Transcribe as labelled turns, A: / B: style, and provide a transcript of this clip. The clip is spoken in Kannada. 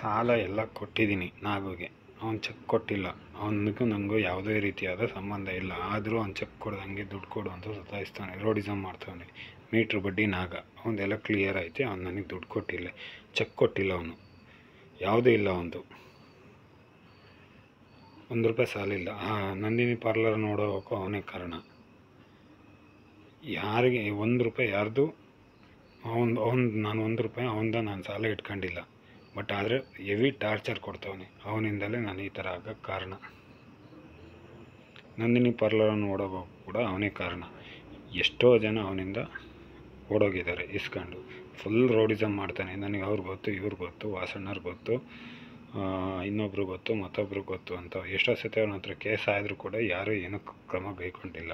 A: ಸಾಲ ಎಲ್ಲ ಕೊಟ್ಟಿದ್ದೀನಿ ನಾಗುಗೆ. ಅವ್ನು ಚೆಕ್ ಕೊಟ್ಟಿಲ್ಲ. ಅವನಿಗೂ ನನಗೂ ಯಾವುದೇ ರೀತಿಯಾದ ಸಂಬಂಧ ಇಲ್ಲ. ಆದರೂ ಅವ್ನು ಚೆಕ್ ಕೊಡ್ದಂಗೆ ದುಡ್ಡು ಕೊಡು ಅಂತ ಸತಾಯಿಸ್ತಾನೆ, ರೋಡಿಸಮ್ ಮಾಡ್ತಾನೆ. ಮೀಟ್ರ್ ಬಡ್ಡಿ ನಾಗ. ಅವನದೆಲ್ಲ ಕ್ಲಿಯರ್ ಐತೆ. ಅವ್ನು ನನಗೆ ದುಡ್ಡು ಕೊಟ್ಟಿಲ್ಲ, ಚೆಕ್ ಕೊಟ್ಟಿಲ್ಲ. ಅವನು ಯಾವುದೂ ಇಲ್ಲ. ಅವನದು ₹1 ಸಾಲ ಇಲ್ಲ. ನಂದಿನಿ ಪಾರ್ಲರ್ ನೋಡೋಕ್ಕೂ ಅವನೇ ಕಾರಣ. ಯಾರಿಗೆ ₹1 ಯಾರ್ದು ನಾನು ₹1 ಅವನದ ನಾನು ಸಾಲ ಇಟ್ಕೊಂಡಿಲ್ಲ. ಬಟ್ ಆದರೆ ಹೆವಿ ಟಾರ್ಚರ್ ಕೊಡ್ತಾವನೆ. ಅವನಿಂದಲೇ ನಾನು ಈ ಥರ ಆಗೋಕ್ಕೆ ಕಾರಣ. ನಂದಿನಿ ಪಾರ್ಲರ್ ನೋಡೋಕ್ಕೂ ಕೂಡ ಅವನೇ ಕಾರಣ. ಎಷ್ಟೋ ಜನ ಅವನಿಂದ ಓಡೋಗಿದ್ದಾರೆ ಇಸ್ಕೊಂಡು. ಫುಲ್ ರೋಡಿಸಮ್ ಮಾಡ್ತಾನೆ. ನನಗೆ ಅವ್ರು ಗೊತ್ತು, ಇವ್ರು ಗೊತ್ತು, ವಾಸಣ್ಣವ್ರು ಗೊತ್ತು, ಇನ್ನೊಬ್ರು ಗೊತ್ತು, ಮತ್ತೊಬ್ರು ಗೊತ್ತು ಅಂತ ಎಷ್ಟೋ ಸತಿ ಅವನ ಹತ್ರ ಕೇಸ್ ಆದರೂ ಕೂಡ ಯಾರೂ ಏನೂ ಕ್ರಮ ಕೈಗೊಂಡಿಲ್ಲ.